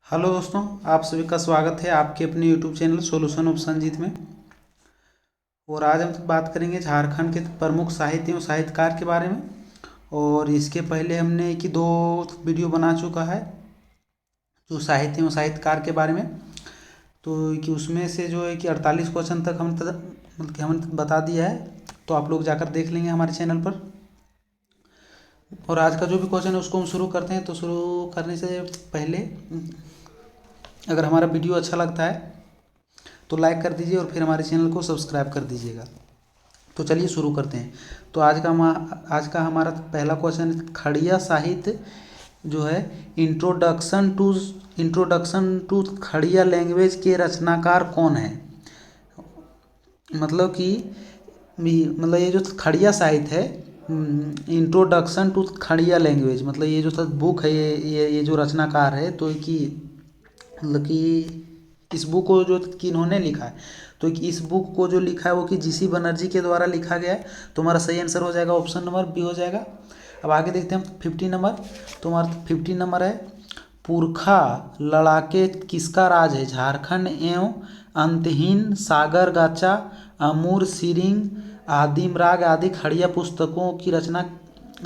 Hello दोस्तों, आप सभी का स्वागत है आपके अपने YouTube channel solution of Sanjeet में। और आज हम बात करेंगे झारखंड के प्रमुख साहित्य एवं साहित्यकार के बारे में। और इसके पहले हमने कि दो वीडियो बना चुका है जो साहित्य एवं साहित्यकार के बारे में। तो कि उसमें से जो है कि 48 क्वेश्चन तक मतलब कि हमने बता दिया है, तो आप लोग जाकर देख लेंगे हमारे चैनल पर। और आज का जो भी क्वेश्चन है उसको हम शुरू करते हैं। तो शुरू करने से पहले अगर हमारा वीडियो अच्छा लगता है तो लाइक कर दीजिए और फिर हमारे चैनल को सब्सक्राइब कर दीजिएगा। तो चलिए शुरू करते हैं। तो आज का हमारा पहला क्वेश्चन खड़िया साहित्य जो है इंट्रोडक्शन टू खड़िया लैंग्वेज के रचनाकार कौन है। मतलब कि मतलब ये जो खड़िया साहित्य है, इंट्रोडक्शन टू खड़िया लैंग्वेज, मतलब ये जो बुक है, ये जो रचनाकार है, तो कि मतलब कि इस बुक को जो किन्होंने लिखा है, तो इस बुक को जो लिखा है वो कि जीसी बनर्जी के द्वारा लिखा गया है। तो हमारा सही आंसर हो जाएगा ऑप्शन नंबर बी हो जाएगा। अब आगे देखते हैं 50 नंबर। तो हमारा 50 नंबर है पुरखा लड़ाके किसका राज है। झारखंड एवं अंतहीन सागर गाचा अमूर सिरिंग आदिम राग आदि खड़िया पुस्तकों की रचना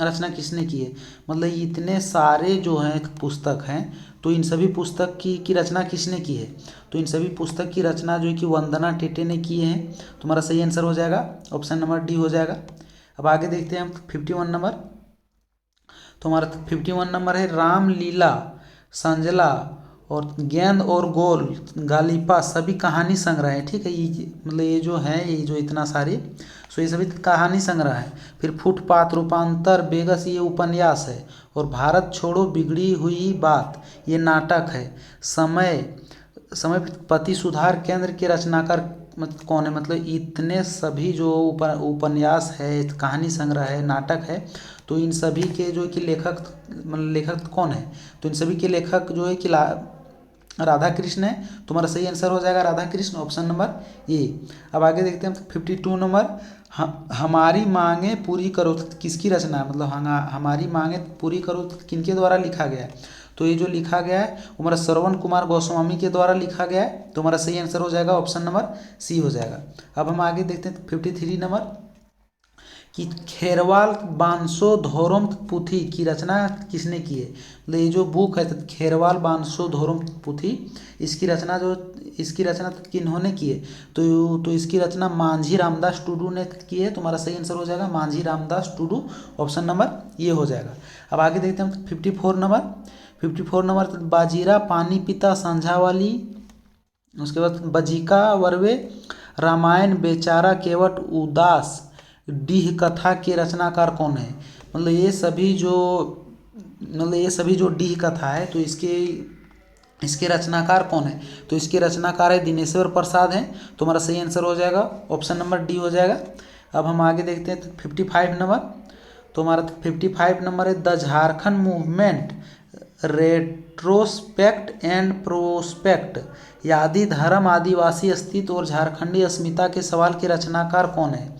रचना किसने की है। मतलब इतने सारे जो हैं पुस्तक हैं, तो इन सभी पुस्तक की रचना किसने की है। तो इन सभी पुस्तक की रचना जो है कि वंदना टेटे ने की है। तो हमारा सही आंसर हो जाएगा ऑप्शन नंबर डी हो जाएगा। अब आगे देखते हैं हम 51 नंबर। तो हमारा 51 नंबर है रामलीला संजला और गेंद और गोल गालिपा सभी कहानी संग्रह है। ठीक है, ये मतलब ये जो है, ये जो इतना सारे, सो ये सभी कहानी संग्रह है। फिर फुटपाथ रूपांतर बेगस ये उपन्यास है। और भारत छोड़ो बिगड़ी हुई बात ये नाटक है। समय समय पति सुधार केंद्र के रचनाकार मतलब कौन है। मतलब इतने सभी जो उपन्यास है, कहानी संग्रह है, नाटक है, तो इन सभी के जो कि लेखक मतलब लेखक कौन है। तो इन सभी के लेखक जो है कि राधा कृष्ण है। तुम्हारा सही आंसर हो जाएगा Radha Krishna, option number A. अब आगे देखते हैं 52 नंबर। हमारी मांगे पूरी करो तो किसकी रचना है। मतलब हमारी मांगे पूरी करो तो किनके द्वारा लिखा गया है। तो ये जो लिखा गया है वो हमारा श्रवण कुमार गोस्वामी के द्वारा लिखा गया है। तो हमारा सही आंसर हो जाएगा ऑप्शन नंबर सी हो जाएगा। अब हम आगे देखते हैं 53 नंबर कि खेरवाल बांसोधोरम पुथी की रचना किसने की है। मतलब ये जो बुक है तो खेरवाल बांसोधोरम पुथी, इसकी रचना किन्होंने की है। तो इसकी रचना मांझी रामदास टुडू ने की है। तुम्हारा सही आंसर हो जाएगा मांझी रामदास टुडू, ऑप्शन नंबर ये हो जाएगा। अब आगे देखते हैं 54 नंबर। 54 नंबर बाजीरा पानी पिता संझावाली, उसके बाद बजिका वर्वे रामायण बेचारा केवट उदास डीह कथा के रचनाकार कौन है। मतलब ये सभी जो डीह कथा है, तो इसके रचनाकार कौन है। तो इसके रचनाकार है दिनेश्वर प्रसाद हैं। तो हमारा सही आंसर हो जाएगा ऑप्शन नंबर डी हो जाएगा। अब हम आगे देखते हैं 55 नंबर। तो हमारा 55 नंबर है the Jharkhand movement retrospect and prospect यादि धर्म आदिवासी अस्तित्व और झारखंडी अस्मिता के सवाल के रचनाकार कौन है।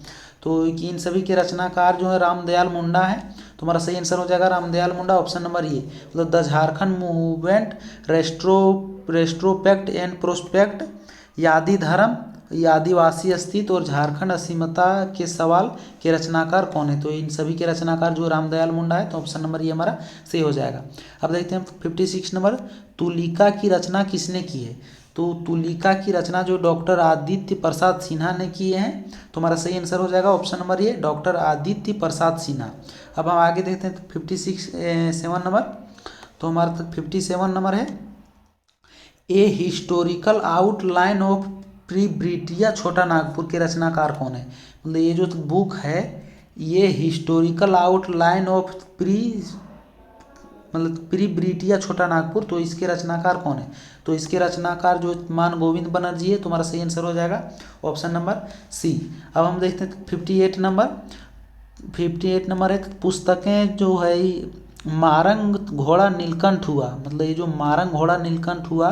तो इन सभी के रचनाकार जो है रामदयाल मुंडा है। तुम्हारा सही आंसर हो जाएगा रामदयाल मुंडा, ऑप्शन नंबर ये। मतलब the Jharkhand movement retrospect and prospect यादि धर्म या आदिवासी अस्तित्व और झारखंड अस्मिता के सवाल के रचनाकार कौन है। तो इन सभी के रचनाकार जो रामदयाल मुंडा है। तो ऑप्शन नंबर ये हमारा सही हो जाएगा। अब देखते हैं 56 नंबर तुलिका की रचना किसने की है। तो तुलिका की रचना जो डॉक्टर आदित्य प्रसाद सिन्हा ने किए हैं। तो हमारा सही आंसर हो जाएगा ऑप्शन नंबर ये डॉक्टर आदित्य प्रसाद सिन्हा। अब हम आगे देखते हैं 57 नंबर। तो हमारा 57 नंबर है a historical outline of pre British Chota Nagpur के रचनाकार कौन है। मतलब ये जो बुक है, ये historical outline of pre British Chota Nagpur, तो इसके रचनाकार कौन है। तो इसके रचनाकार जो मान गोविंद बनर्जी है। तुम्हारा सही आंसर हो जाएगा ऑप्शन नंबर सी। अब हम देखते हैं 58 नंबर। 58 नंबर है पुस्तकें जो है मारंग घोड़ा नीलकंठ हुआ। मतलब ये जो मारंग घोड़ा नीलकंठ हुआ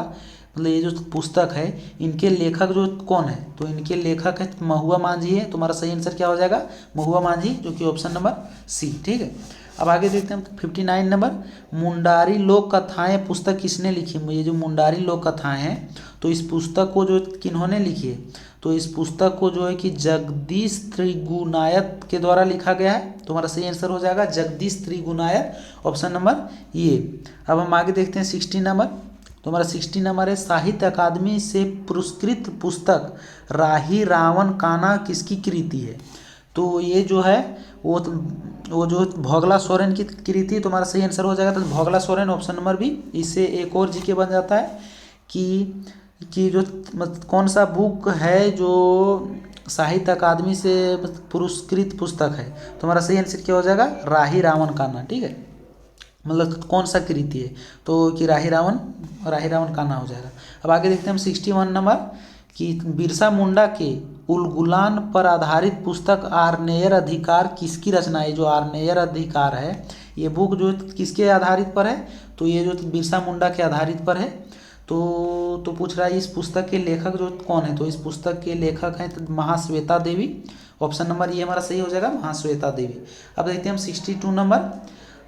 मतलब ये जो पुस्तक है इनके लेखक जो कौन है, तो इनके लेखक है महुआ माझी है। तुम्हारा सही आंसर क्या हो जाएगा, महुआ माझी, जो कि ऑप्शन नंबर सी। ठीक है, अब आगे देखते हैं 59 नंबर, मुंडारी लोक कथाएं पुस्तक किसने लिखी। ये जो मुंडारी लोक कथाएं हैं, तो इस पुस्तक को जो किन्होंने लिखी है, तो इस पुस्तक को जो है कि जगदीश त्रिगुनायत के द्वारा लिखा गया है। तुम्हारा सही आंसर हो जाएगा जगदीश त्रिगुनायत, ऑप्शन नंबर ये। अब हम आगे देखते हैं 60 नंबर। तुम्हारा 60 नंबर है, साहित्य अकादमी से पुरस्कृत पुस्तक राही रावण कान्हा किसकी कृति है। तो ये जो है वो जो भोगला सोरेन की कृति, तुम्हारा सही आंसर हो जाएगा तो भोगला सोरेन, ऑप्शन नंबर बी। इससे एक और जीके बन जाता है कि जो कौन सा बुक है जो साहित्य अकादमी से पुरस्कृत पुस्तक है। तुम्हारा सही आंसर क्या हो जाएगा, राही रावण कान्हा। ठीक है, मतलब कौन सा कृति है, तो कि राही रावण कान्हा हो जाएगा। अब आगे देखते हैं हम 61 नंबर कि बिरसा मुंडा के उलगुलान पर आधारित पुस्तक आर्नेयर अधिकार किसकी रचना है। जो आर्नेयर अधिकार है ये बुक जो किसके आधारित पर है, तो ये जो बिरसा मुंडा के आधारित पर है। तो पूछ रहा है इस पुस्तक के लेखक जो कौन है, तो इस पुस्तक के लेखक हैं तो महाश्वेता देवी, ऑप्शन नंबर ये हमारा सही हो जाएगा महाश्वेता देवी। अब देखते हैं हम 62 नंबर,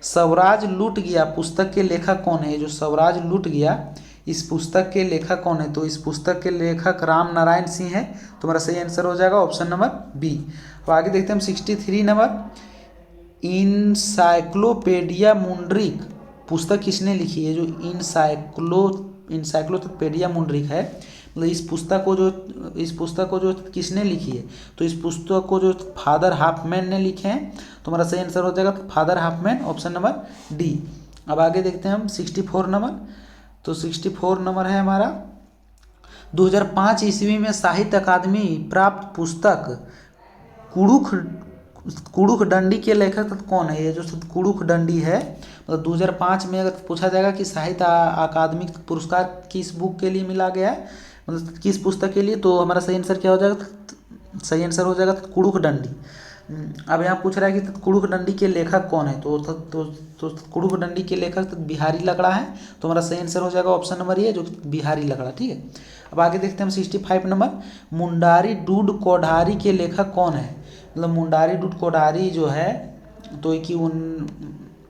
स्वराज लूट गया पुस्तक के लेखक कौन है। जो स्वराज लूट गया इस पुस्तक के लेखक कौन है, तो इस पुस्तक के लेखक राम नारायण सिंह है। तुम्हारा सही आंसर हो जाएगा ऑप्शन नंबर बी। अब आगे देखते हैं हम 63 नंबर, इनसाइक्लोपीडिया मुंड्रिक पुस्तक किसने लिखी है। जो इनसाइक्लोपीडिया मुंड्रिक है, मतलब इस पुस्तक को जो किसने लिखी है, तो इस पुस्तक को जो फादर हाफमैन ने लिखे हैं। तुम्हारा सही आंसर हो जाएगा father Hopman, option number D. अब आगे देखते हैं हम 64 नंबर। तो 64 नंबर है हमारा 2005 ईस्वी में साहित्य अकादमी प्राप्त पुस्तक कुड़ुख डंडी के लेखक कौन है। ये जो कुड़ुख डंडी है, मतलब 2005 में अगर पूछा जाएगा कि साहित्य अकादमी पुरस्कार किस बुक के लिए मिला गया है, मतलब किस पुस्तक के लिए, तो हमारा सही आंसर क्या हो जाएगा, सही आंसर हो जाएगा कुड़ुख डंडी। अब यहाँ पूछ रहा है कि कुड़ुख डंडी के लेखक कौन है, तो कुड़ुख डंडी के लेखक तो बिहारी लकड़ा है। तो हमारा सही आंसर हो जाएगा ऑप्शन नंबर ये, जो बिहारी लकड़ा। ठीक है, अब आगे देखते हैं हम 65 नंबर, मुंडारी डूड कोढ़ारी के लेखक कौन है। मतलब मुंडारी डूड कोढ़ारी जो है, तो कि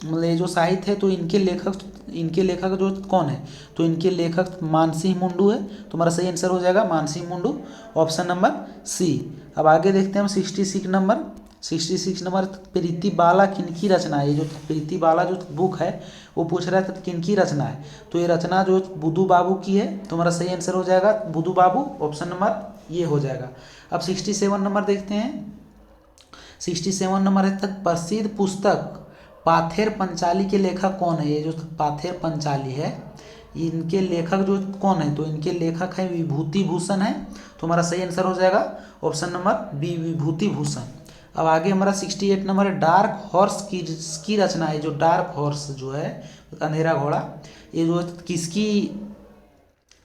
मतलब ये जो साहित्य है, तो इनके लेखक जो कौन है, तो इनके लेखक मानसिंह मुंडू है। तुम्हारा सही आंसर हो जाएगा मानसिंह मुंडू, ऑप्शन नंबर सी। अब आगे देखते हैं हम 66 नंबर, प्रीति बाला किनकी रचना है। ये जो प्रीति बाला जो बुक है वो पूछ रहा है किनकी रचना है, तो ये रचना जो बुधू बाबू की है। तुम्हारा सही आंसर हो जाएगा बुधू बाबू, ऑप्शन नंबर ये हो जाएगा। अब 67 नंबर देखते हैं। 67 नंबर है तक प्रसिद्ध पुस्तक पाथेर पंचाली के लेखक कौन है। ये जो पाथेर पंचाली है इनके लेखक जो कौन है, तो इनके लेखक है विभूति भूषण है। तुम्हारा सही आंसर हो जाएगा option number B, Vibhuti Bhushan. अब आगे हमारा 68 नंबर है, डार्क हॉर्स की रचना है। जो डार्क हॉर्स जो है अंधेरा घोड़ा, ये जो किसकी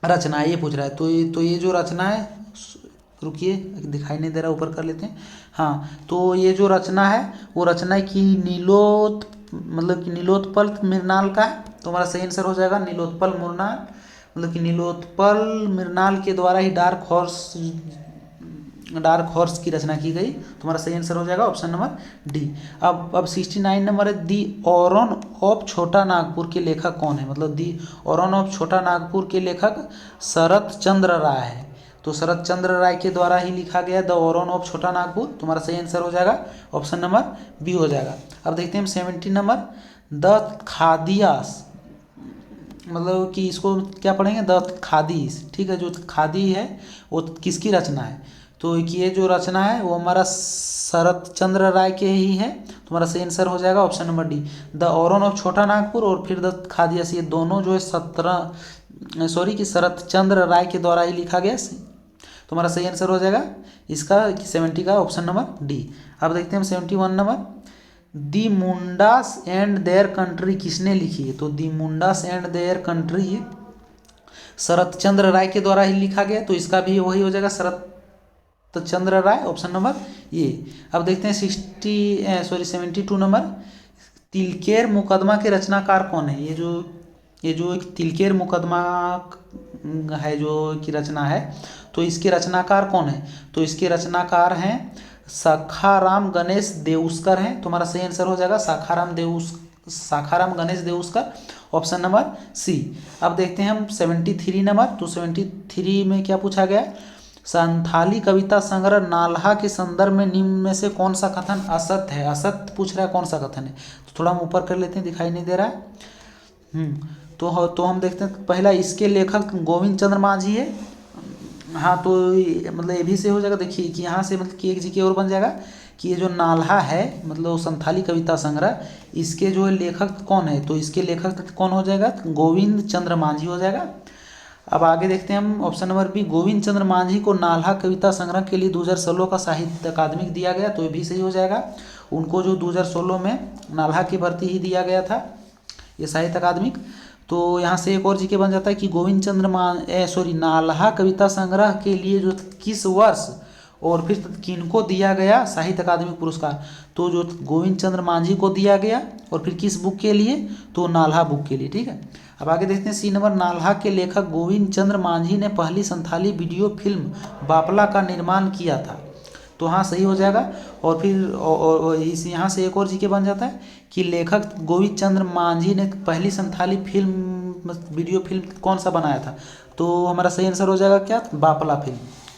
रचना है ये पूछ रहा है। तो ये जो रचना है, रुकिए दिखाई नहीं दे रहा, ऊपर कर लेते हैं। हाँ, तो ये जो रचना है वो रचना की नीलोत्पल मृणाल का है। तो हमारा सही आंसर हो जाएगा नीलोत्पल मृणाल, मतलब कि नीलोत्पल मृणाल के द्वारा ही डार्क हॉर्स की रचना की गई। तुम्हारा सही आंसर हो जाएगा ऑप्शन नंबर डी। अब 69 नंबर है, दी ओरन ऑफ छोटा नागपुर के लेखक कौन है। मतलब दी ओरन ऑफ छोटा नागपुर के लेखक शरत चंद्र राय है। तो शरत चंद्र राय के द्वारा ही लिखा गया द ओरन ऑफ छोटा नागपुर। तुम्हारा सही आंसर हो जाएगा ऑप्शन नंबर बी हो जाएगा। अब देखते हैं हम 70 नंबर, द खादियास, मतलब कि इसको क्या पढ़ेंगे, द खादीस। ठीक है, जो खादी है वो किसकी रचना है, तो ये जो रचना है वो हमारा शरत चंद्र राय के ही है। तुम्हारा सही आंसर हो जाएगा option number D, the Oraon of Chota Nagpur और फिर द खादियास, ये दोनों जो है कि शरत चंद्र राय के द्वारा ही लिखा गया। तुम्हारा सही आंसर हो जाएगा इसका 70 का ऑप्शन नंबर डी। अब देखते हैं हम 71 number, the Mundas and their country किसने लिखी है। तो दी मुंडास एंड देयर कंट्री शरत चंद्र राय के द्वारा ही लिखा गया। तो इसका भी वही हो जाएगा शरत चंद्र राय, ऑप्शन नंबर ये। अब देखते हैं 72 नंबर, तिलकेर मुकदमा के रचनाकार कौन है। ये जो ये जो एक तिलकेर मुकदमा है जो की रचना है, तो इसके रचनाकार कौन है? तो इसके रचनाकार हैं शाखाराम गणेश देउस्कर हैं। तुम्हारा सही आंसर हो जाएगा Sakharam Ganesh Deuskar, option number C. अब देखते हैं हम 73 नंबर। तो 73 में क्या पूछा गया? संथाली कविता संग्रह नालहा के संदर्भ में निम्न में से कौन सा कथन असत्य है? असत्य पूछ रहा है, कौन सा कथन है? तो थोड़ा हम ऊपर कर लेते हैं, दिखाई नहीं दे रहा है। तो हम देखते हैं पहला, इसके लेखक गोविंद चंद्र मांझी है। हाँ, तो मतलब ये भी से हो जाएगा। देखिए कि यहाँ से मतलब कि एक जीके और बन जाएगा कि ये जो नालहा है मतलब संथाली कविता संग्रह, इसके जो लेखक कौन है? तो इसके लेखक कौन हो जाएगा? गोविंद चंद्र मांझी हो जाएगा। अब आगे देखते हैं हम ऑप्शन नंबर बी, गोविंद चंद्र मांझी को नालहा कविता संग्रह के लिए 2016 का साहित्य अकादमी दिया गया, तो ये भी सही हो जाएगा। उनको जो 2016 में नालहा की भर्ती ही दिया गया था, ये साहित्य अकादमिक। तो यहाँ से एक और जीके बन जाता है कि गोविंद चंद्र नालहा कविता संग्रह के लिए जो किस वर्ष और फिर किनको दिया गया साहित्य अकादमी पुरस्कार? तो जो गोविंद चंद्र मांझी को दिया गया, और फिर किस बुक के लिए? तो नालहा बुक के लिए। ठीक है, अब आगे देखते हैं सी नंबर, नालहा के लेखक गोविंद चंद्र मांझी ने पहली संथाली वीडियो फिल्म बापला का निर्माण किया था, तो हाँ सही हो जाएगा। और फिर इस यहाँ से एक और जीके बन जाता है कि लेखक गोविंद चंद्र मांझी ने पहली संथाली फिल्म वीडियो फिल्म कौन सा बनाया था? तो हमारा सही आंसर हो जाएगा क्या? बापला फिल्म।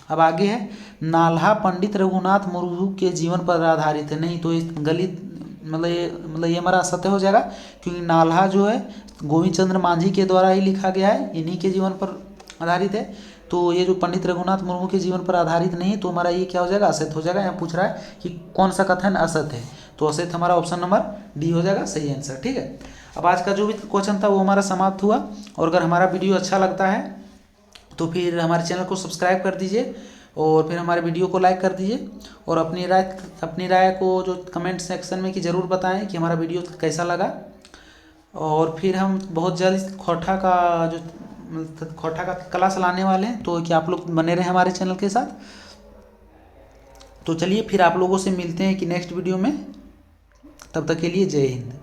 अब आगे है, नालहा पंडित रघुनाथ मुर्मू के जीवन पर आधारित है। नहीं, तो इस गलित मतलब ये हमारा सत्य हो जाएगा, क्योंकि नालहा जो है गोविंद चंद्र मांझी के द्वारा ही लिखा गया है, इन्हीं के जीवन पर आधारित है। तो ये जो पंडित रघुनाथ मुर्मू के जीवन पर आधारित नहीं, तो हमारा ये क्या हो जाएगा? असत्य हो जाएगा। यहाँ पूछ रहा है कि कौन सा कथन असत्य है, तो असत्य हमारा ऑप्शन नंबर डी हो जाएगा सही आंसर। ठीक है, अब आज का जो भी क्वेश्चन था वो हमारा समाप्त हुआ। और अगर हमारा वीडियो अच्छा लगता है तो फिर हमारे चैनल को सब्सक्राइब कर दीजिए, और फिर हमारे वीडियो को लाइक कर दीजिए, और अपनी राय को जो कमेंट सेक्शन में कि ज़रूर बताएं कि हमारा वीडियो कैसा लगा। और फिर हम बहुत जल्द खोटा का क्लास लाने वाले हैं, तो क्या आप लोग बने रहे हमारे चैनल के साथ। तो चलिए फिर आप लोगों से मिलते हैं कि नेक्स्ट वीडियो में, तब तक के लिए जय हिंद।